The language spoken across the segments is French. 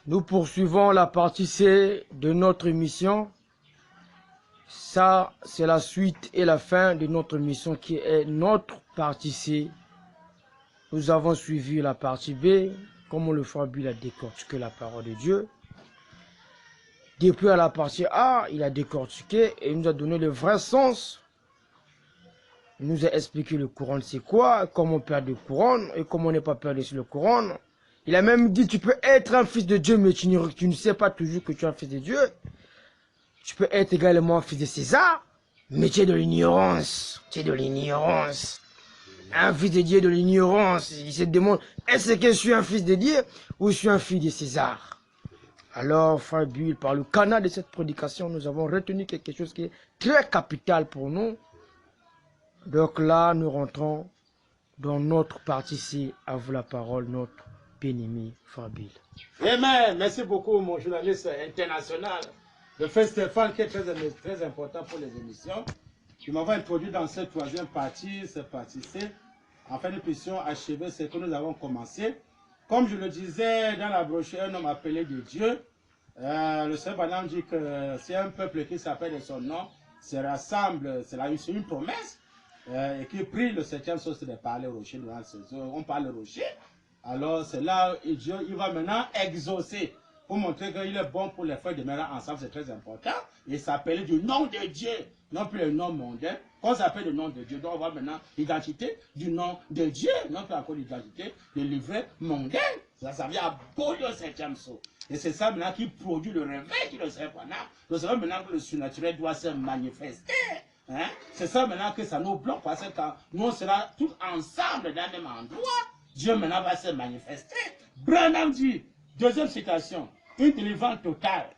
Nous poursuivons la partie C de notre mission. Ça, c'est la suite et la fin de notre mission qui est notre partie C. Nous avons suivi la partie B, comment le frère Bill a décortiqué la parole de Dieu. Depuis à la partie A, il a décortiqué et il nous a donné le vrai sens. Il nous a expliqué le couronne c'est quoi, comment perdre le couronne et comment ne pas perdre sur le couronne. Il a même dit tu peux être un fils de Dieu mais tu ne sais pas toujours que tu es un fils de Dieu. Tu peux être également un fils de César mais tu es de l'ignorance. Tu es de l'ignorance. Un fils de Dieu de l'ignorance. Il se demande est-ce que je suis un fils de Dieu ou je suis un fils de César. Alors, frère Bill, par le canal de cette prédication, nous avons retenu quelque chose qui est très capital pour nous. Donc là, nous rentrons dans notre partie C. À vous la parole, notre bien-aimé frère Bill. Amen. Merci beaucoup, mon journaliste international, le frère Stéphane, qui est très important pour les émissions. Tu m'avais introduit dans cette troisième partie, cette partie C. Afin que nous puissions achever ce que nous avons commencé. Comme je le disais dans la brochure, un homme appelé de Dieu, le Seigneur Branham dit que c'est un peuple qui s'appelle de son nom, se rassemble, c'est une promesse, et qui prie le septième source de parler au rocher. On parle au rocher, alors c'est là où Dieu il va maintenant exaucer, pour montrer qu'il est bon pour les frères de maintenant ensemble, c'est très important. Il s'appelle du nom de Dieu, non plus le nom mondain. Quand on s'appelle le nom de Dieu, donc on voit maintenant l'identité du nom de Dieu, non plus encore l'identité du livret mondain. Ça vient abolir le septième sceau. Et c'est ça maintenant qui produit le réveil qui le sait pendant. Donc c'est maintenant que le surnaturel doit se manifester. Hein? C'est ça maintenant que ça nous bloque, parce que quand nous on sera tous ensemble dans le même endroit, Dieu maintenant va se manifester. Branham dit, deuxième citation, une délivrance totale.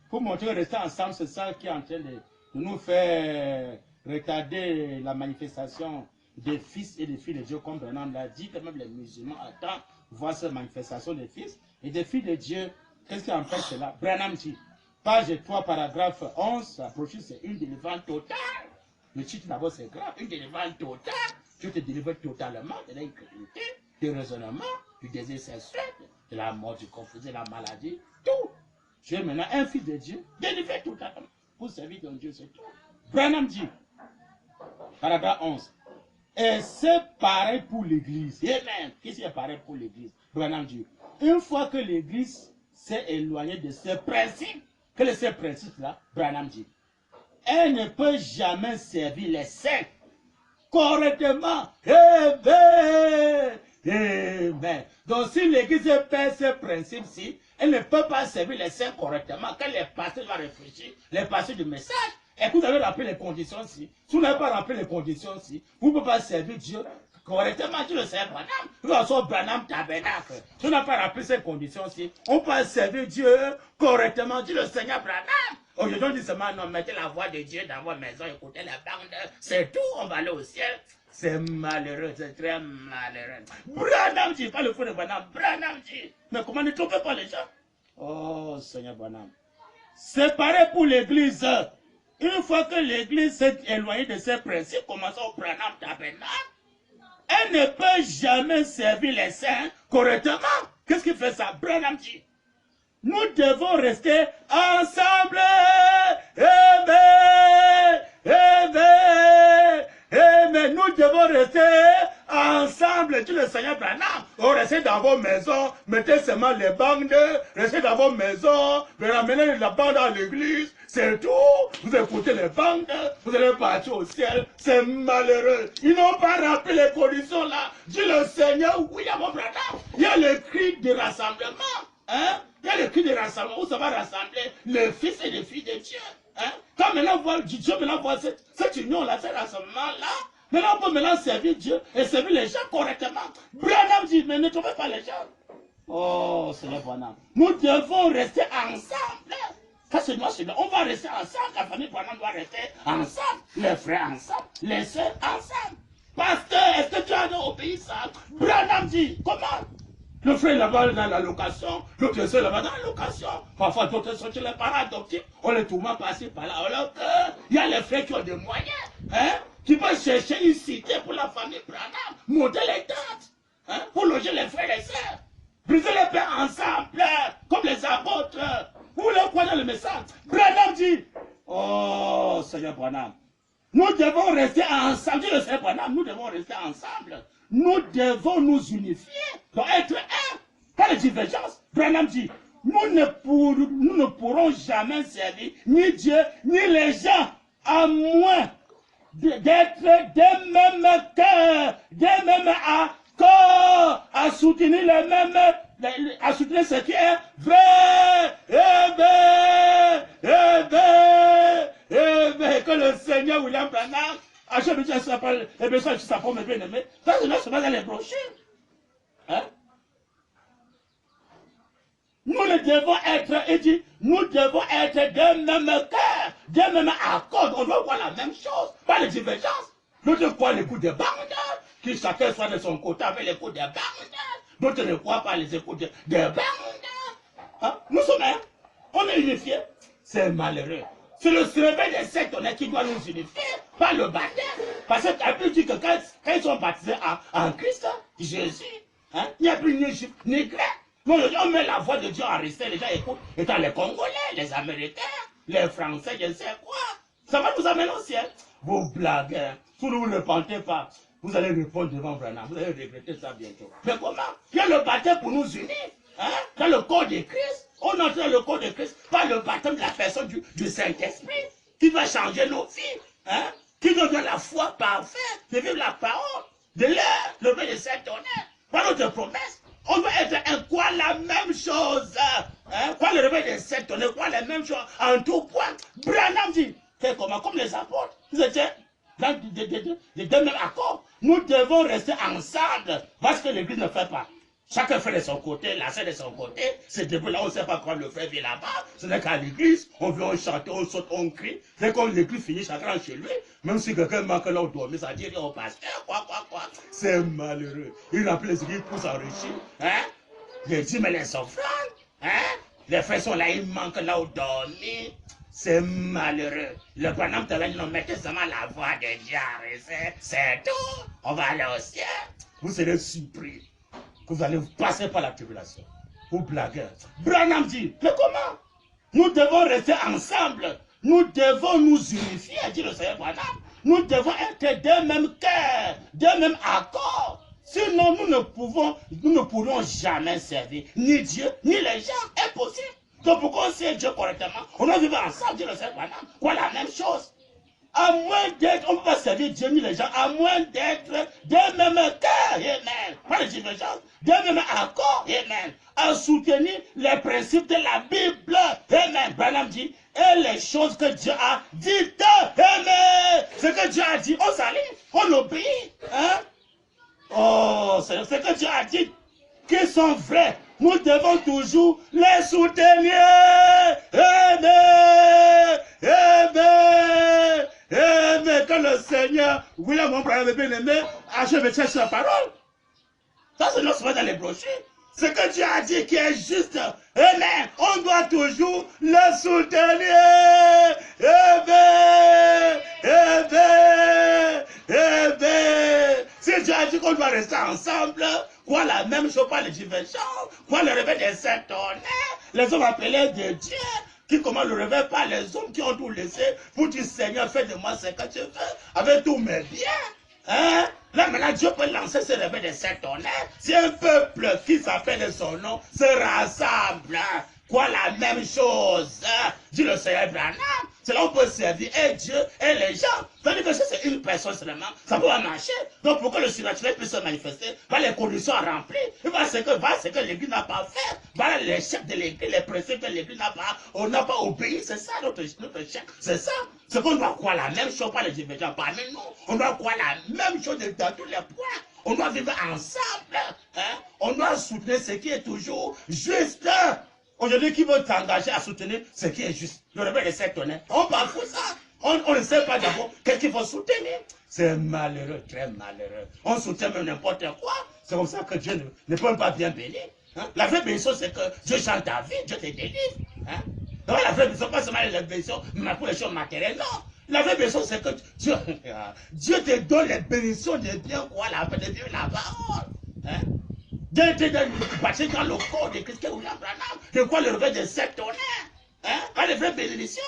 Pour montrer que rester ensemble, c'est ça qui est en train de nous faire retarder la manifestation des fils et des filles de Dieu, comme Branham l'a dit, que même les musulmans attendent voir cette manifestation des fils et des filles de Dieu. Qu'est-ce qui empêche cela? Branham dit, page 3, paragraphe 11, la brochure c'est une délivrance totale. Le titre d'abord c'est grave, une délivrance totale. Dieu te délivre totalement de l'incrédulité, du raisonnement, du désir sexuel, de la mort, du conflit, de la maladie, tout. Tu es maintenant un fils de Dieu, délivré totalement. Pour servir ton Dieu, c'est tout. Branham dit, paragraphe 11, et c'est pareil pour l'église. Amen. Qu'est-ce qui est pareil pour l'église? Branham dit, une fois que l'église s'est éloignée de ses principes, quels sont ces principes-là? Branham dit, elle ne peut jamais servir les saints correctement. Amen. Amen. Donc si l'église perd ces principes-ci, elle ne peut pas servir les saints correctement. Quand les pasteurs vont réfléchir, les pasteurs du message, et que vous avez rempli les conditions-ci, si vous n'avez pas rempli les conditions-ci, vous ne pouvez pas servir Dieu correctement. Tu le sais, Branham. Nous avons Branham tabernacle. Si on n'a pas rempli ces conditions-ci, on peut servir Dieu correctement. Dis le Seigneur Branham. Aujourd'hui, on dit seulement, non, mettez la voix de Dieu dans votre maison, écoutez la bande, c'est tout, on va aller au ciel. C'est malheureux, c'est très malheureux. Branham dit, pas le feu de Branham, Branham dit. Mais comment ne trompez pas les gens? Oh, Seigneur Branham. C'est pareil pour l'église. Une fois que l'église s'est éloignée de ses principes, commençons au Branham tabernacle, elle ne peut jamais servir les saints correctement. Qu'est-ce qui fait ça? Branham dit. Nous devons rester ensemble. Amen. Amen. Amen. Nous devons rester ensemble. Dis le Seigneur Branham. Oh, restez dans vos maisons. Mettez seulement les bandes. Restez dans vos maisons. Vous ramenez la bande à l'église. C'est tout. Vous écoutez les bandes. Vous allez partir au ciel. C'est malheureux. Ils n'ont pas rempli les conditions là. Dis le Seigneur. Oui, à mon Branham. Il y a le cri de rassemblement. Hein? Il y a le cri de rassemblement où ça va rassembler les fils et les filles de Dieu. Hein? Quand maintenant Dieu maintenant voit cette union-là, ce rassemblement-là, maintenant on peut maintenant servir Dieu et servir les gens correctement. Branham dit, mais ne trouvez pas les gens. Oh, Seigneur Branham. Nous devons rester ensemble. Ça c'est moi, on va rester ensemble. La famille Branham doit rester ensemble. Les frères ensemble. Les sœurs ensemble. Pasteur, est-ce que tu as obéi ça? Branham dit, comment? Le frère là-bas dans la location, l'autre soeur là-bas dans la location. Parfois, d'autres sont chez les parents adoptifs. On les tourmente par-ci, par-là. Alors il y a les frères qui ont des moyens, hein, qui peuvent chercher une cité pour la famille Branham, monter les tentes, hein, pour loger les frères et les sœurs. Briser les pains ensemble, comme les Branham. Nous devons rester ensemble. Dis le Seigneur Branham, nous devons rester ensemble. Nous devons nous unifier, donc être un. Pas de divergence. Branham dit, nous ne pourrons jamais servir ni Dieu, ni les gens, à moins d'être des mêmes cœurs, des mêmes accords, à soutenir les mêmes, à soutenir ce qui est vrai. Que le Seigneur William Branham, à chaque fois, ça s'appelle, les messages qui s'appellent mes bien-aimés, ça c'est là dans les brochures. Hein? Nous devons être, il dit, nous devons être des mêmes cœurs, des mêmes accords. On doit voir la même chose, pas de divergence. Nous devons voir les coups de bande, que chacun soit de son côté avec les coups de bande. D'autres ne croient pas les coups de bande. Hein? Nous sommes un, on est unifiés. C'est malheureux. C'est le réveil des sectes qui doit nous unifier, pas le baptême. Parce que la Bible dit que quand ils sont baptisés en Christ, Jésus, hein, il n'y a plus ni juif ni grec. Donc, on met la voix de Dieu en restant, les gens écoutent, étant les Congolais, les Américains, les Français, je ne sais quoi. Ça va nous amener au ciel. Vous blaguez, si vous ne vous repentez pas, vous allez répondre devant Branham, vous allez regretter ça bientôt. Mais comment? Il y a le baptême pour nous unir, hein, dans le corps de Christ. On entre dans le corps de Christ, pas le baptême de la personne du Saint-Esprit, qui va changer nos vies, hein, qui nous donne la foi parfaite, de vivre la parole, de l'air, le vrai de Saint-Tonnerre, pas notre promesse. On doit être un quoi la même chose, hein, quoi le réveil des Saint-Tonnerre, quoi la même chose, en tout point. Branham dit, c'est comment, comme les apôtres, ils étaient dans des mêmes accords. Nous devons rester ensemble, parce que l'Église ne fait pas. Chacun fait de son côté, la sœur de son côté, c'est debout là, on ne sait pas quand le frère vient là-bas, ce n'est qu'à l'église, on vient, on chante, on saute, on crie, dès qu'on l'église finit, chacun chez lui, même si quelqu'un manque là où dormir, ça dit au pasteur, quoi, c'est malheureux. Il remplit les églises pour s'enrichir, hein, les dîmes et les offrandes, hein, les frères sont là, ils manquent là où dormir, c'est malheureux. Le Branham te dit, non, mettez seulement la voix de Dieu, c'est tout, on va aller au ciel, vous serez surpris. Vous allez passer par la tribulation. Vous blaguez. Branham dit, mais comment? Nous devons rester ensemble. Nous devons nous unifier, dit le Seigneur Branham. Nous devons être des mêmes cœurs, des mêmes accords. Sinon, nous ne pourrons jamais servir ni Dieu, ni les gens. Impossible. Donc, pour qu'on sait Dieu correctement, on doit vivre ensemble, dit le Seigneur Branham. Quoi, la même chose. À moins d'être, on ne peut pas servir Dieu ni les gens, à moins d'être des mêmes cœurs, amen. Pas de divergence, des mêmes accords, amen. À soutenir les principes de la Bible, amen. Branham dit, et les choses que Dieu a dites, amen. Ce que Dieu a dit, on s'allie, on obéit, hein. Oh, c'est ce que Dieu a dit, qui sont vrais. Nous devons toujours les soutenir, amen, amen. Mais quand le Seigneur, William mon frère bien aimé, achève de chercher la parole. Ça, c'est notre dans les brochures. Ce que Dieu a dit qui est juste, amen, on doit toujours le soutenir. Amen, amen, amen. Si Dieu a dit qu'on doit rester ensemble, quoi la même chose, pas les divergences, quoi le réveil des Saint-Tonnerre, les hommes appelés de Dieu, qui commandent le réveil par les hommes qui ont tout laissé pour dire Seigneur, fais de moi ce que tu veux, avec tous mes biens. Hein? Là maintenant Dieu peut lancer ce réveil de Saint-Tonnerre. Si un peuple qui s'appelle de son nom se rassemble, quoi la même chose, dit le Seigneur Branham, c'est là où on peut servir et Dieu et les gens. Tandis que si c'est une personne seulement, ça peut pas marcher. Donc pour que le surnaturel puisse se manifester, les conditions à remplir, voilà ce que l'Église n'a pas fait, voilà les chefs de l'Église, les principes que l'Église n'a pas, on n'a pas obéi, c'est ça notre chef, c'est ça. C'est qu'on doit croire la même chose, pas les divergents parmi nous, on doit croire la même chose dans tous les points. On doit vivre ensemble, hein? On doit soutenir ce qui est toujours juste. Aujourd'hui, qui veut t'engager à soutenir ce qui est juste? Le réveil de Saint-Tonnerre. On bafoue ça. On ne sait pas d'abord qu'est-ce qu'il faut soutenir. C'est malheureux, très malheureux. On soutient même n'importe quoi. C'est comme ça que Dieu ne peut pas bien bénir. Hein? La vraie bénédiction, c'est que Dieu change ta vie, Dieu te délivre. Hein? Donc la vraie bénédiction, pas seulement la bénédiction, mais pour les choses matérielles, non. La vraie bénédiction, c'est que Dieu te donne les bénédictions de bien quoi, de vivre la parole. Hein? D'être dans le corps de Christ, de quoi le réveil de Saint-Tonnerre, hein? Pas de vraie bénédiction.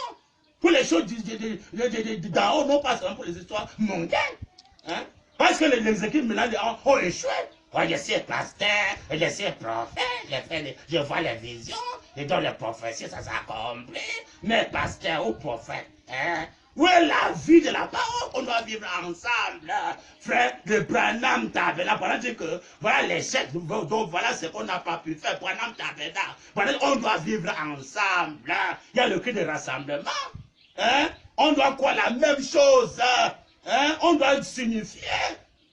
pour les choses d'en haut, non pas seulement pour les histoires mondaines. Hein? Parce que les équipes maintenant ont échoué. Oh, je suis pasteur, je suis prophète, je vois les visions, et dans les prophéties, ça s'accomplit. Mais pasteur ou prophète, hein? Où est la vie de la parole qu'on doit vivre ensemble? Frère de Branham Tabernacle, voilà dit que voilà l'échec, donc voilà ce qu'on n'a pas pu faire. Branham Tabernacle, voilà, on doit vivre ensemble. Il y a le cri de rassemblement. Hein? On doit quoi? La même chose. Hein? On doit signifier.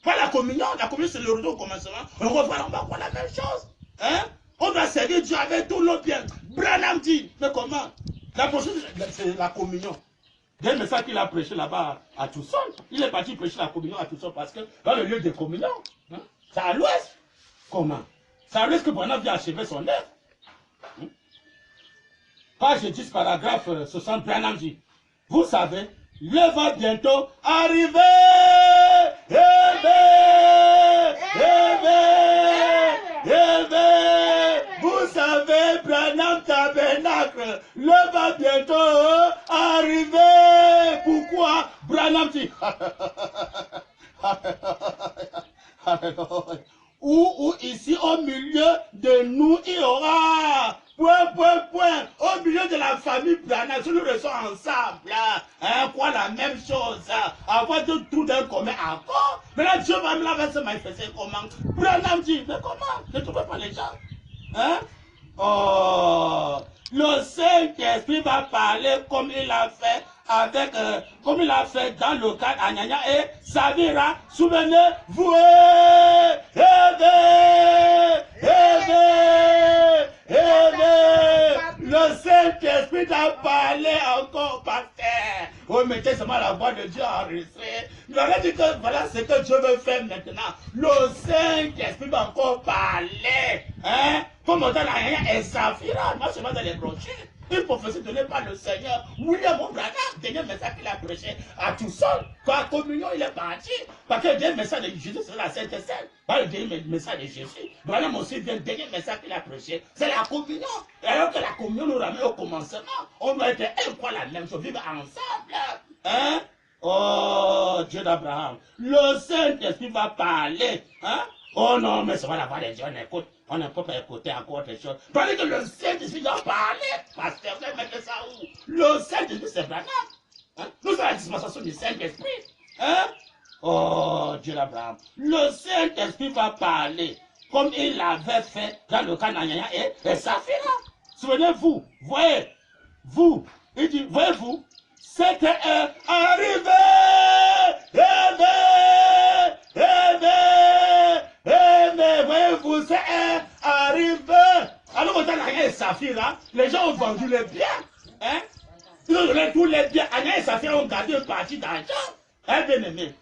Pas la communion c'est le retour au commencement. On revoit en bas quoi la même chose. Hein? On doit servir Dieu avec tout notre bien. Branham dit, mais comment? La prochaine, c'est la communion. Dès le message qu'il a prêché là-bas à Tucson, il est parti prêcher la communion à Tucson parce que dans le lieu de communion, hein, c'est à l'ouest. Comment? C'est à l'ouest que Branham vient achever son œuvre. Page 10, paragraphe 60, Branham dit, vous savez, l'heure va bientôt arriver. Vous savez, Branham Tabernacle, l'heure va bientôt arriver. Pourquoi? Branham dit, ou ici au milieu de nous, il y aura point, au milieu de la famille Branham, si nous restons ensemble, hein, quoi la même chose, avoir tout d'un commun accord. Maintenant Dieu va me la se manifester comment? Branham dit, mais comment? Ne trouvez pas les gens? Hein? Oh, le Saint-Esprit va parler comme il a fait avec, comme il a fait dans le cas d'Anyanya et Savira. Souvenez-vous, le Saint-Esprit a parlé encore, pasteur. Vous mettez seulement la voix de Dieu enregistrée. Il aurait dit que voilà ce que Dieu veut faire maintenant. Le Saint-Esprit va encore parler. Hein? Comme dans l'Anyanya et Savira, non seulement dans les brochures. Une prophétie donnée par le Seigneur. William Branham, dernier message qu'il a prêché à Tucson. Quand la communion, il est parti. Parce que le dernier message de Jésus, c'est la Sainte Seine. Pas le dernier message de Jésus. Branham aussi, le dernier message qu'il a prêché, c'est la communion. Et alors que la communion nous ramène au commencement, on doit être un quoi la même chose, vivre ensemble. Hein? Oh, Dieu d'Abraham. Le Saint-Esprit va parler. Hein? Oh non, mais ça va la voix de Dieu, on écoute. On ne peut pas écouter encore autre chose. Tandis que le Saint-Esprit doit parler. Pasteur, vous mettez ça où? Le Saint-Esprit, c'est Branham. Hein? Nous sommes à la dispensation du Saint-Esprit. Hein? Oh, Dieu d'Abraham. Le Saint-Esprit va parler comme il l'avait fait dans le cas d'Anyanya et Saphira. Souvenez-vous, voyez-vous, il dit, voyez-vous, c'était arrivé. Voyez-vous, c'est arrivé. Alors, quand Anyanya et Saphira, les gens ont vendu les biens. Hein? Ils ont donné tous les biens. Anyanya et Saphira ont gardé une partie d'argent. Hein, bien aimé.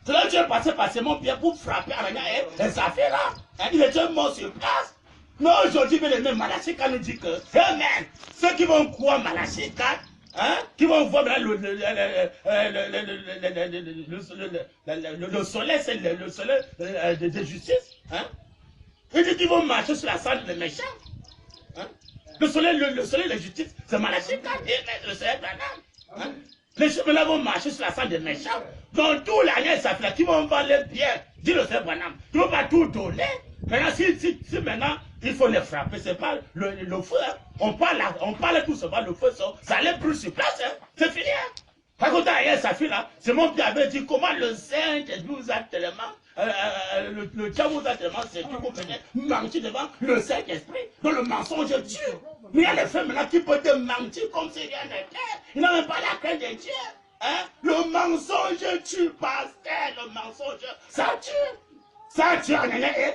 C'est là que Dieu est passé par mon bien pour frapper Anyanya et Saphira. Hein? Il était mort sur place. Non, aujourd'hui, bien aimé, Malachi 4 nous dit que, amen, ceux qui vont croire Malachi 4, hein, qui vont voir le soleil, c'est le soleil de justice. Hein? Il dit qu'ils vont marcher sur la salle des méchants. Hein? Le soleil de justice, c'est Malachi 4 et le soleil Branham. Hein? Les chemins vont marcher sur la salle des méchants. Donc tous les gens qui vont vendre les biens, dit le soleil Branham, qui ne vont pas tout donner. Maintenant, si maintenant, il faut les frapper, c'est pas le feu. Hein. On parle tout seulement, le feu, ça allait plus sur place. Hein. C'est fini. Hein. Par contre, hier, ça fait là, c'est mon père avait dit comment le Saint-Esprit vous a tellement, le diable vous a tellement séduit que vous venez mentir devant le Saint-Esprit. Donc le mensonge tue. Mais il y a les femmes là qui peuvent te mentir comme si rien n'était. Ils n'ont même pas la crainte de Dieu. Hein? Le mensonge tue, pasteur, le mensonge, ça tue. Ça tue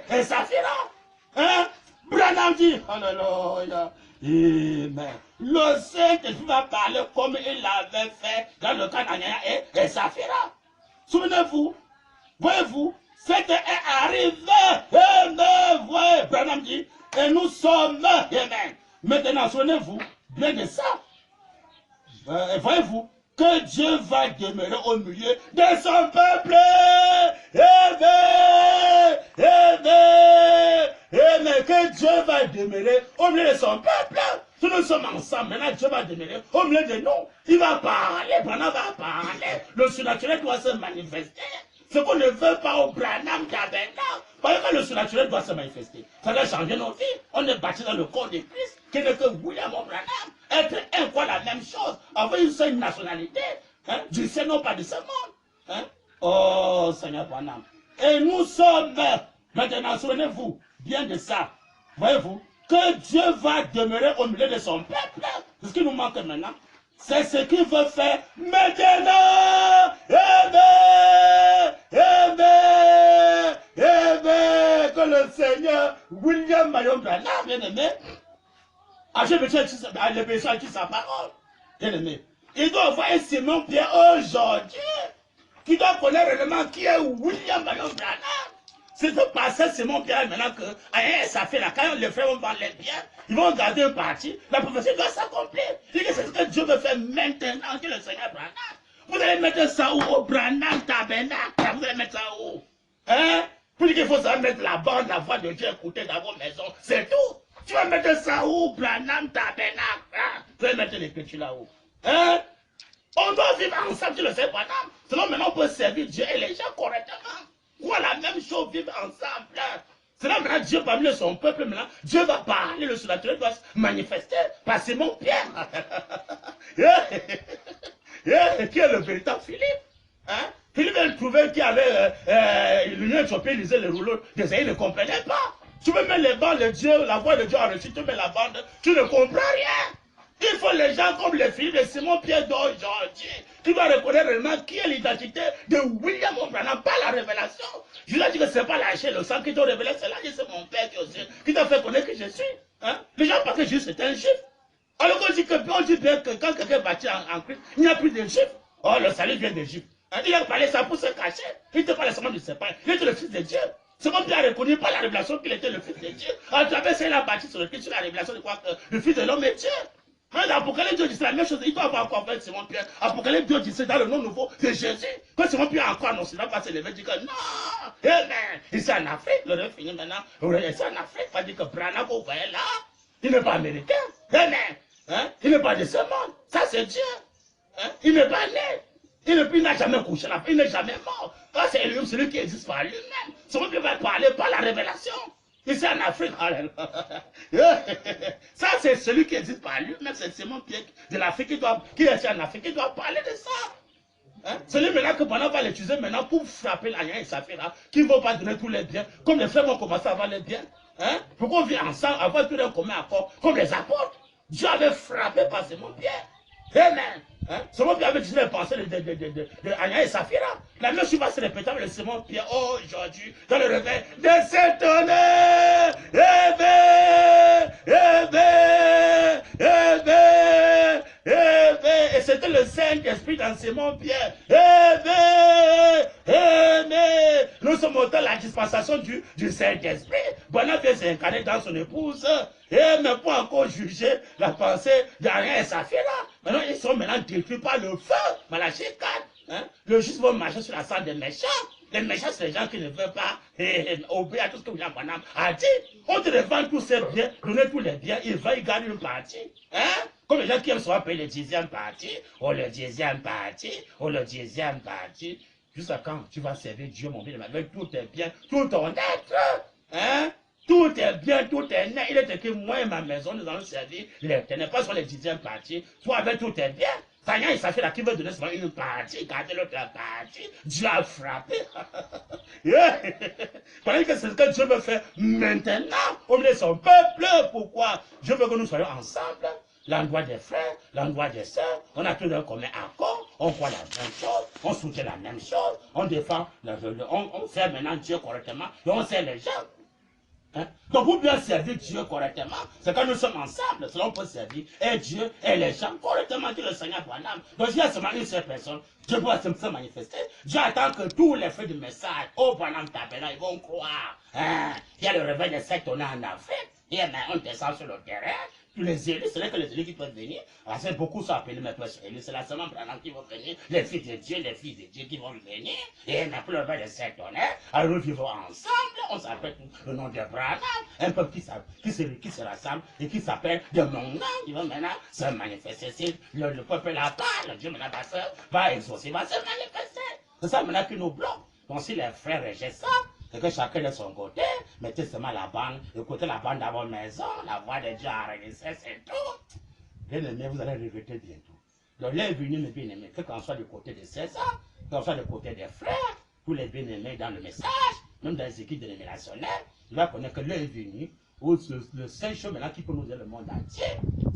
et ça fait là. Hein? Branham dit, alléluia. Amen. Le Saint-Esprit va parler comme il l'avait fait dans le cas d'Anyanya et Saphira. Souvenez-vous, voyez-vous, c'était arrivé. Amen. Voyez, Branham dit, et nous sommes. Amen. Maintenant, souvenez-vous bien de ça. Voyez-vous, que Dieu va demeurer au milieu de son peuple. Amen. Amen. Amen. Que Dieu va demeurer au milieu de son peuple. Si nous sommes ensemble, maintenant Dieu va demeurer au milieu de nous. Il va parler, Branham va parler. Le surnaturel doit se manifester. Ce qu'on ne veut pas au Branham Tabernacle. Parce que le surnaturel doit se manifester. Ça doit changer nos vies. On est bâti dans le corps de Christ, qui n'est que William Branham. Être un quoi la même chose. Avoir une seule nationalité. Hein? Du ciel, non pas de ce monde. Hein? Oh Seigneur Branham. Et nous sommes, maintenant, souvenez-vous bien de ça. Voyez-vous, que Dieu va demeurer au milieu de son peuple. C'est ce qui nous manque maintenant. C'est ce qu'il veut faire maintenant. Que le Seigneur William Marion Branham, bien aimé, a besoin de sa parole. Bien aimé. Il doit envoyer Simon Pierre aujourd'hui, qui doit connaître réellement qui est William Marion Branham. C'est de passer Simon Pierre maintenant que ça fait là, quand les frères vont vendre les biens, ils vont garder un parti, la prophétie doit s'accomplir. C'est ce que Dieu veut faire maintenant, que le Seigneur Branham. Vous allez mettre ça où? Au Branham Tabernacle. Vous allez mettre ça où? Hein? Pour dire qu'il faut savoir mettre la bande, la voix de Dieu, écouter dans vos maisons. C'est tout. Tu vas mettre ça où? Branham Tabernacle. Hein? Vous allez mettre l'écriture là-haut. Hein? On doit vivre ensemble, tu le sais, Branham. Sinon, maintenant, on peut servir Dieu et les gens correctement. Quoi, la même chose, vivre ensemble. C'est là maintenant Dieu parmi son peuple, maintenant, Dieu va parler, le surnaturel doit se manifester par Simon Pierre. Qui est le véritable Philippe? Hein? Philippe a trouvé qu'il avait l'Union Éthiopie, il lisait les rouleaux, il ne comprenait pas. Tu veux mettre les bandes de Dieu, la voix de Dieu en reçu, tu mets la bande, tu ne comprends rien. Il faut les gens comme les Philippe et Simon Pierre d'aujourd'hui qui doivent reconnaître réellement qui est l'identité de William Branham, pas la révélation. Je lui ai dit que ce n'est pas la chair, le sang qui t'a révélé, c'est là que c'est mon Père qui t'a fait connaître que je suis. Hein? Les gens pensent que Jésus c'est un juif. Alors qu'on dit bien que quand quelqu'un est bâti en Christ, il n'y a plus de juifs. Oh, le salut vient des juifs. Hein? Il a parlé ça pour se cacher. Il ne parle seulement du séparé. Il était le fils de Dieu. Simon Pierre a reconnu par la révélation qu'il était le fils de Dieu. À travers ça, il a bâti sur le Christ, sur la révélation de quoi que le fils de l'homme est Dieu. Mais l'Apocalypse, Dieu dit la même chose. Il doit avoir encore fait Simon Pierre. Apocalypse, Dieu dit dans le nom nouveau de Jésus. Quand Simon Pierre a encore annoncé, il va pas se lever et dire que non, amen. Ici en Afrique, le rêve finit maintenant. Ici en Afrique, il va dire que Branham, vous voyez là, il n'est pas américain. Amen. Hein? Il n'est pas de ce monde. Ça, c'est Dieu. Hein? Il n'est pas né. Il n'a jamais couché la il n'est jamais mort. Ça, c'est lui, celui qui existe par lui-même. Simon Pierre va parler par la révélation. Ici en Afrique, ça c'est celui qui existe par lui-même, c'est Simon Pierre de l'Afrique qui est ici en Afrique, qui doit parler de ça. Hein? Celui maintenant que Branham va l'utiliser maintenant pour frapper l'Alliance et Saphira, qui ne vont pas donner tous les biens, comme les frères vont commencer à avoir les biens. Hein? Pour qu'on vienne ensemble, avoir tout un commun accord, comme les apôtres. Dieu avait frappé par Simon Pierre. Amen. Hein? Simon Pierre avait dit les pensées de Anya et Saphira. La même chose va se répéter avec le Simon Pierre aujourd'hui, dans le réveil de s'étonner. Et c'était le Saint-Esprit dans Simon Pierre. Nous sommes au temps de la dispensation du Saint-Esprit. Branham vient s'incarner dans son épouse. Et mais pour encore juger la pensée d'Ania et Saphira. Maintenant, ils sont maintenant détruits par le feu. Malachie 4. Hein? Le juste va marcher sur la sang des méchants. Les méchants, c'est les gens qui ne veulent pas obéir à tout ce que William Branham a dit. On te revend tous ces biens, donner tous les biens, il va y gagner une partie. Hein? Comme les gens qui aiment souvent payer le 10e partie, ou le 10e partie, ou le 10e partie. Jusqu'à quand tu vas servir Dieu, mon bien, avec tout tes biens, tout ton être. Hein? Tout est bien, tout est net. Il est écrit, moi et ma maison, nous allons servir l'Éternel. Pas sur les 10e parties. Toi, avec tout est bien. Seigneur, il s'affiche là qui veut donner seulement une partie, garder l'autre partie. Dieu a frappé. Pendant que c'est ce que Dieu veut faire maintenant, au milieu de son peuple. Pourquoi? Dieu veut que nous soyons ensemble. L'endroit des frères, l'endroit des sœurs, on a tout un commun accord, on croit la même chose, on soutient la même chose, on défend, on sert maintenant Dieu correctement, et on sert les gens. Hein? Donc pour bien servir Dieu correctement, c'est quand nous sommes ensemble, cela on peut servir et Dieu et les gens correctement, dit le Seigneur Branham. Donc il y a seulement une seule personne, Dieu doit se manifester. Dieu attend que tous les frères du message, au Branham Tabernacle, ils vont croire. Hein? Il y a le réveil des sectes, on est en Afrique, et ben, on descend sur le terrain. Les élus, c'est là que les élus qui peuvent venir. C'est beaucoup sont appelés mes frères élus. C'est la semaine Branham qui vont venir. Les fils de Dieu qui vont venir. Et maintenant, pour le réveil des sectes, alors nous vivons ensemble. on s'appelle le nom de Branham, un peuple qui se rassemble et qui s'appelle de mon nom. Ils vont maintenant se manifester. Le peuple là-bas, le Dieu maintenant va exaucer, va se manifester. C'est ça maintenant qui nous bloque. Donc si les frères rejettent ça, c'est que chacun de son côté, mettez seulement la bande, écoutez la bande dans vos maisons, la voix de Dieu enregistrée, c'est tout. Bien aimé, vous allez regretter bientôt. Donc l'heure est venue, mes bien-aimés, que qu'on soit du côté de César, que qu'on soit du côté des frères, tous les bien-aimés dans le message, même dans les équipes de l'émulationnel, il va connaître que l'heure est venue où le seul chose maintenant qui peut nous aider le monde entier,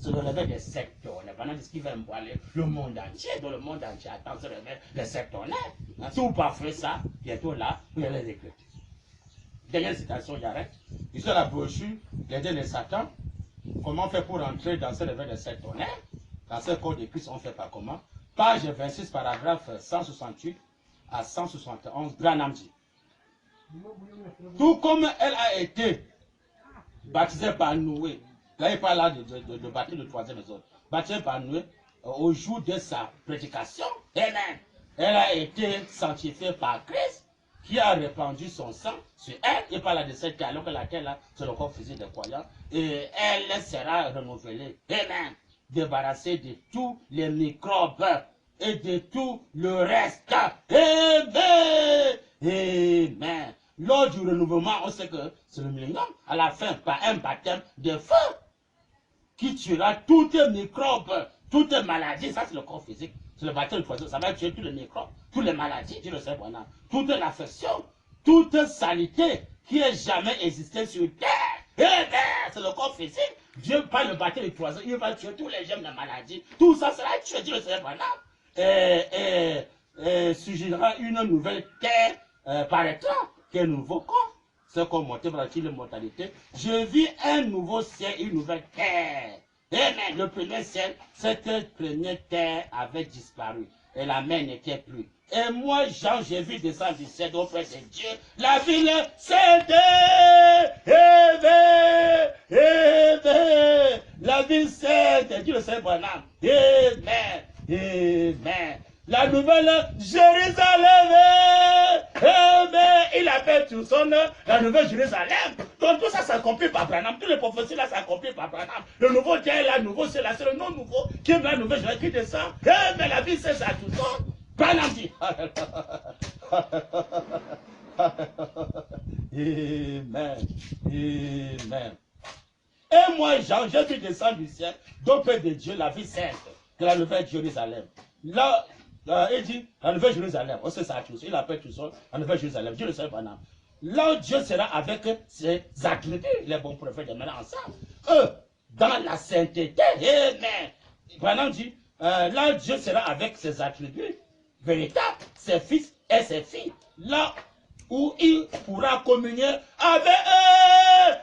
c'est le réveil des sectionnaires. Pendant ce qui va emboîler le monde entier, dont le monde entier attend ce réveil des sectionnaires. Si vous parfaites ça, bientôt là, vous allez les regretter. Dernière citation, j'arrête. Ici, la brochure, les dés de Satan. Comment on fait pour entrer dans ce réveil des sectionnaires? Dans ce corps de Christ, on fait pas comment? Page 26, paragraphe 168 à 171, Branham dit. Tout comme elle a été baptisée par Noé, là il parle là de baptême de troisième maison, baptisée par Noé au jour de sa prédication, amen. Elle a été sanctifiée par Christ, qui a répandu son sang sur elle, il parle de cette terre, alors que la terre là, c'est le corps physique des croyants, et elle sera renouvelée, amen, débarrassée de tous les microbes et de tout le reste, amen, amen. Lors du renouvellement, on sait que c'est le millénium, à la fin, par un baptême de feu, qui tuera toutes les microbes, toutes les maladies, ça c'est le corps physique, c'est le baptême de poison, ça va tuer tous les microbes, toutes les maladies, Dieu le sait maintenant, toute l'affection, toute saleté qui ait jamais existé sur terre, et c'est le corps physique, Dieu par le baptême de poison, il va tuer tous les germes de maladies, tout ça sera tué, Dieu le sait maintenant, et surgira une nouvelle terre paraîtra, qu'un nouveau corps, ce qu'on montait par la mortalité. Je vis un nouveau ciel, une nouvelle terre. Amen. Le premier ciel, cette première terre avait disparu. Et la mer n'était plus. Et moi, Jean, j'ai vu descendre du ciel auprès de Dieu. La ville s'était élevée. La ville s'était. Dieu le sait, voilà. Amen. Amen. La nouvelle Jérusalem, il appelle tout son nom la nouvelle Jérusalem. Donc tout ça s'accomplit par Branham. Toutes les prophéties là s'accomplissent par Branham. Le nouveau Dieu est là, nouveau, c'est là, c'est le nom nouveau qui est la nouvelle Jérusalem qui descend. Mais la vie c'est ça tout ça. Branham dit. Amen. Amen. Et moi, Jean, j'ai vu descendre du ciel, d'auprès de Dieu, la vie sainte de la nouvelle Jérusalem. Là, il dit, la nouvelle Jérusalem, on sait ça tous, il appelle tout ça, la nouvelle Jérusalem, Dieu le sait maintenant. Là, Dieu sera avec ses attributs, les bons prophètes de maintenant ensemble. Eux, dans la sainteté, amen. Branham dit, là, Dieu sera avec ses attributs véritables, ses fils et ses filles. Là où il pourra communier avec eux,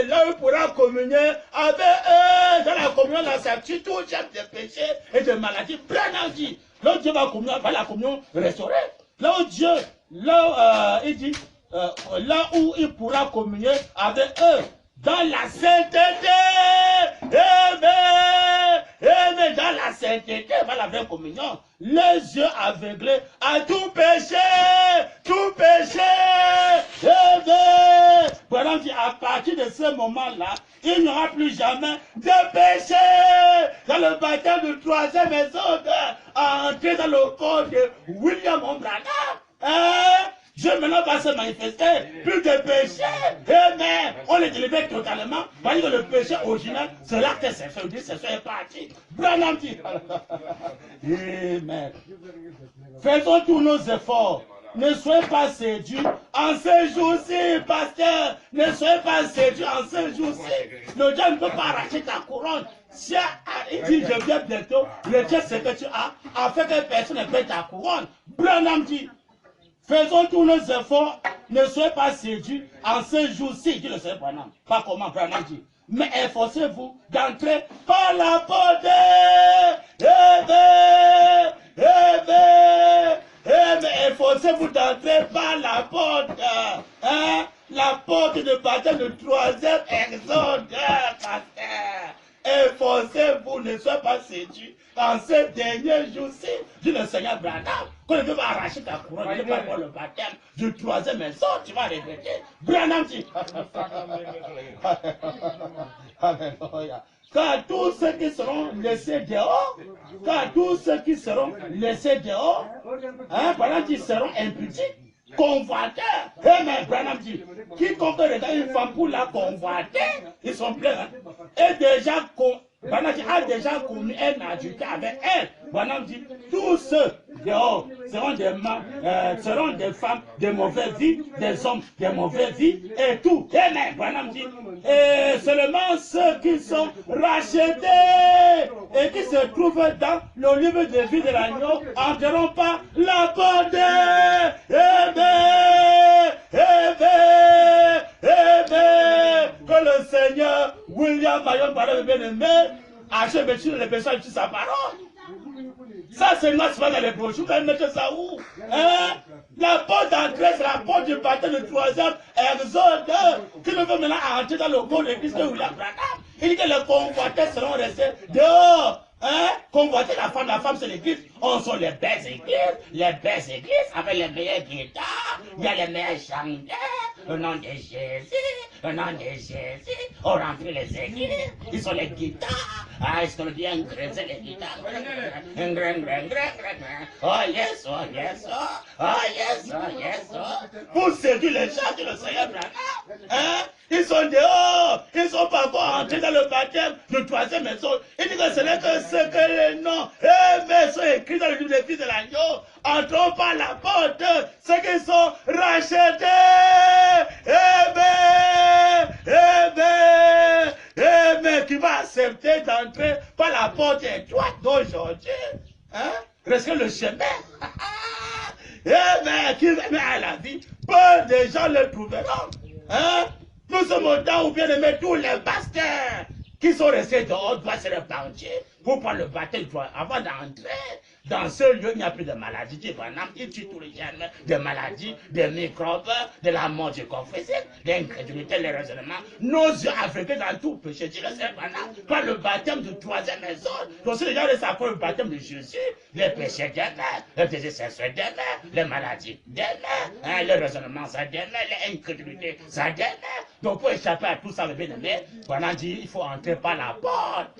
là où il pourra communier avec eux, dans la communion, la sainteté, tout genre de péchés et de maladies. Branham dit, là où Dieu va communier, par la communion restaurée. Là où Dieu, il dit, là où il pourra communier avec eux, dans la sainteté, dans la sainteté, dans la vraie communion, les yeux aveuglés à tout péché, Branham dit, à partir de ce moment-là, il n'y aura plus jamais de péché dans le baptême de troisième maison à entrer dans le corps de William Branham. Dieu maintenant va se manifester, plus de péché, amen. On les délivre totalement, parce que le péché original, c'est l'acte sexuel, c'est parti. Branham dit, amen. Faisons tous nos efforts. Ne soyez pas séduits en ces jours-ci, pasteur. Ne soyez pas séduits en ces jours-ci. Le Dieu ne peut pas arracher ta couronne. Si il dit, je viens bientôt, le Dieu c'est que tu as, afin que personne ne perde ta couronne. Branham dit, faisons tous nos efforts, ne soyez pas séduits en ce jour-ci, dit le Seigneur Branham. Pas comment Branham dit. Mais efforcez-vous d'entrer par la porte. Efforcez-vous d'entrer par la porte. La porte de baptême de troisième exode, pasteur. efforcez-vous, ne soyez pas séduits en ces derniers jours-ci, dit le Seigneur Branham. Quand tu vas arracher ta couronne, tu ne vas pas voir le baptême du troisième maison, tu vas regretter. Branham dit. Car tous ceux qui seront laissés dehors, pendant qu'ils seront impudiques, convoiteurs. Amen. Branham dit, quiconque regarde une femme pour la convoiter, ils sont pleins. Et déjà, Branham dit, a déjà commis un adultère avec elle. Branham dit, tous ceux dehors seront des femmes de mauvaise vie, des hommes de mauvaise vie, et tout. Amen. Branham dit, et seulement ceux qui sont rachetés et qui se trouvent dans le livre de vie de l'agneau entreront par la porte. Amen. Amen. Amen. Que le Seigneur William Mayon, le bien-aimé, achève sur les personnes sur sa parole. Ça, c'est moi, c'est pas dans les brochures, mais mettez ça où? Hein? La porte d'entrée, c'est la porte du baptême, le troisième exode, qui ne veut maintenant entrer dans le corps de Christ de William Branham. Il dit que les convoités seront restés dehors. Hein? Convoiter la femme c'est l'église. On sont les belles églises avec les meilleurs guitares, il y a les meilleurs chanteurs. Au nom de Jésus, on remplit les églises, ils sont les guitares. Ah, ils sont bien graiser les guitares. Oh yes, oh yes, oh yes, oh yes, oh. Pour séduire les gens de le Seigneur Branham. Hein? Ils sont dehors, ils ne sont pas encore entrés dans le baptême de troisième maison. Il dit que ce n'est que ce que les noms, mais sont écrits dans le livre des fils de l'agneau. Entrons par la porte, ceux qui sont rachetés. Amen, qui va accepter d'entrer par la porte étroite d'aujourd'hui. Hein? Reste le chemin. Amen, qui remet à la vie. Peu de gens le trouveront. Hein? Nous sommes au temps où bien aimé tous les pasteurs qui sont restés dehors doivent se repentir pour prendre le baptême avant d'entrer. Dans ce lieu, il n'y a plus de maladies. Il tue tous les germes, des maladies, des microbes, de la mort du corps physique, l'incrédulité, les raisonnements. Nos yeux africains dans tout péché. Dis le Seigneur, par le baptême de troisième maison. Donc si les gens laissent après le baptême de Jésus, les péchés demain, les désirs sexuels demain, les maladies demain, les raisonnements ça demain, l'incrédulité ça demain. Donc pour échapper à tout ça, le bien-aimé, on a dit il faut entrer par la porte.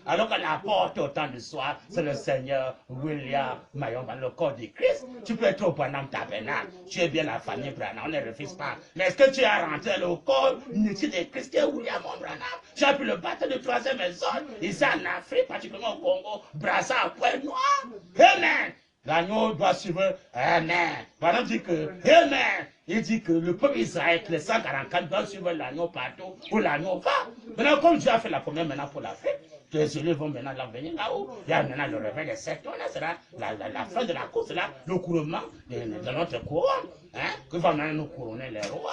Alors que la porte au temps du soir, c'est le Seigneur William Mayon, le corps du Christ. Tu peux être au Branham Tabernacle, tu es bien la famille Branham, on ne refuse pas. Mais est-ce que tu as rentré le corps inutile de Christ et William Branham? Tu as pu le battre de troisième maison, ici en Afrique, particulièrement au Congo, brassard à poing noir. Amen. L'agneau doit suivre. Amen. Branham dit que, Amen. Il dit que le peuple Israël, les 144, doivent suivre l'agneau partout où l'agneau va. Maintenant, comme Dieu a fait la première maintenant pour l'Afrique, les élèves vont maintenant venir là-haut. Il y a maintenant le réveil des secteurs, là, c'est la fin de la course, là, le couronnement de notre couronne. Hein, qui va maintenant nous couronner les rois,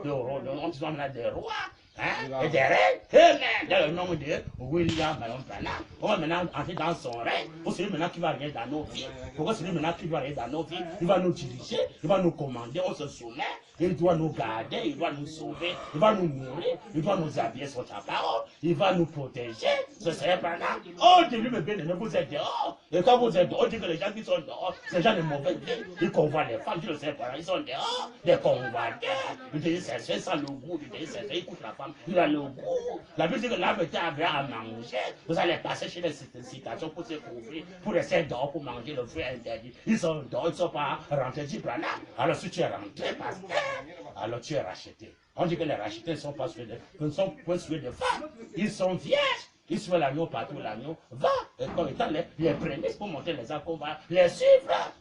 on va maintenant des rois. Hein, et des reines, amen, dans le nom de William Mayon Branham. On va maintenant entrer dans son règne. Pour celui maintenant qui va venir dans nos vies. Pour celui maintenant qui va venir dans nos vies, il va nous diriger, il va nous commander, on se soumet. Il doit nous garder, il doit nous sauver, il va nous nourrir, il doit nous habiller sur sa parole, il va nous protéger. Ce serait pas là. Oh, Dieu lui me bien aimé, vous êtes dehors. Et quand vous êtes dehors, on dit que les gens qui sont dehors, c'est les gens de mauvaise vie. Ils convoient les femmes, tu le sais pas, ils sont dehors, des convoiteurs. Ils disent c'est sans le goût, ils disent c'est écoute la femme, il a le goût. La Bible dit que l'âme était avait à manger. Vous allez passer chez les citations pour se couvrir, pour rester dehors, pour manger le fruit interdit. Ils sont dehors, ils ne sont pas rentrés du Branham. Alors si tu es rentré, pasteur, alors tu es racheté. On dit que les rachetés ne sont pas suivés de femmes. Ils sont vierges. Ils suivent l'agneau partout, l'agneau va. Et comme étant les prémices pour monter les arbres, on va les suivre.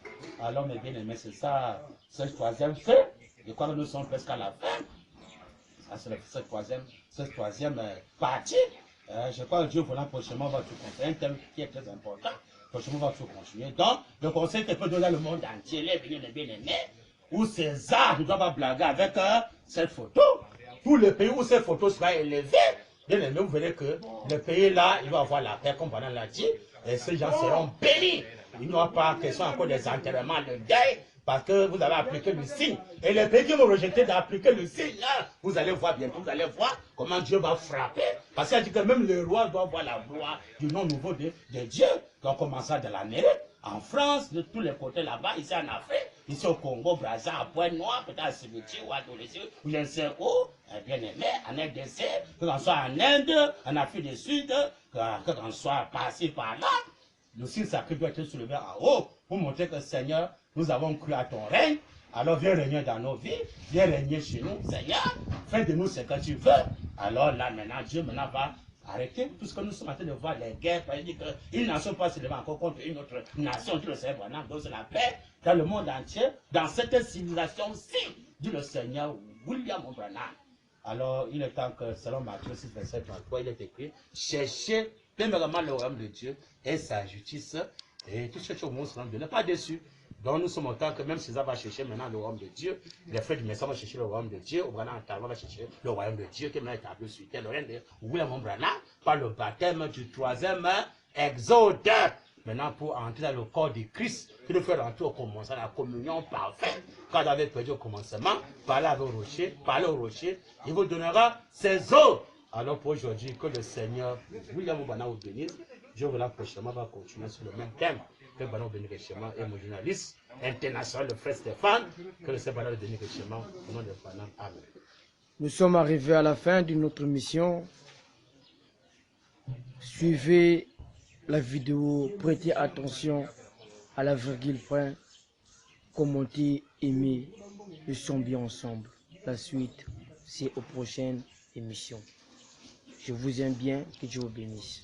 Alors mes bien-aimés, c'est ça, ce troisième fait. Je crois que nous sommes presque à la fin. Ça, c'est cette troisième partie. Je crois que Dieu volant prochainement va tout continuer. Un thème qui est très important. Prochainement va tout continuer. Donc, le conseil que peut donner le monde entier, les bien-aimés, où César ne doit pas blaguer avec cette photo. Pour le pays où cette photo sera élevée, bien aimé, vous verrez que le pays là, il va avoir la paix, comme Branham l'a dit, et ces gens seront bénis. Il n'y aura pas question encore des enterrements, le deuil, parce que vous avez appliqué le signe. Et les pays qui vont rejeter d'appliquer le signe, là, vous allez voir bientôt, vous allez voir comment Dieu va frapper. Parce qu'il a dit que même le roi doit voir la gloire du nom nouveau de Dieu. Donc, commençant de l'Amérique, en France, de tous les côtés là-bas, ici en Afrique, ici au Congo, Brazza, à Pointe-Noire, peut-être à Cimetière ou à Dolésio, ou je ne sais où, bien aimé, en RDC, que l'on soit en Inde, en Afrique du Sud, que l'on soit passé par là. Le signe sacré doit être soulevé en haut pour montrer que Seigneur, nous avons cru à ton règne. Alors viens régner dans nos vies, viens régner chez nous, Seigneur. Fais de nous ce que tu veux. Alors là, maintenant, Dieu va arrêter tout ce que nous sommes en train de voir, les guerres. Il dit qu'une nation pas se lever encore contre une autre nation. Dit le Seigneur, donc c'est la paix dans le monde entier, dans cette civilisation-ci, dit le Seigneur William Branham. Alors, il est temps que, selon Matthieu 6, verset 33, il est écrit, cherchez premièrement le royaume de Dieu et sa justice, et tout ce que au monde sera donné, pas déçu. Donc nous sommes en temps que même César va chercher maintenant le royaume de Dieu, les frères du Messie vont chercher le royaume de Dieu, Branham va chercher le royaume de Dieu qui est maintenant établi sur terre, le royaume de William Branham, par le baptême du 3e exode. Maintenant, pour entrer dans le corps de Christ, il faut rentrer au commencement, la communion parfaite. Quand vous avez perdu au commencement, parlez au rocher, il vous donnera ses eaux. Alors pour aujourd'hui, que le Seigneur William Branham vous bénisse. Je vous la prochainement va continuer sur le même thème. Que Branham vous bénisse richement et mon journaliste international, le frère Stéphane, que le Seigneur vous bénisse richement au nom de Branham. Amen. Nous sommes arrivés à la fin de notre mission. Suivez la vidéo, prêtez attention à la virgule point, commentez, aimez, nous sommes bien ensemble. La suite, c'est aux prochaines émissions. Je vous aime bien, que Dieu vous bénisse.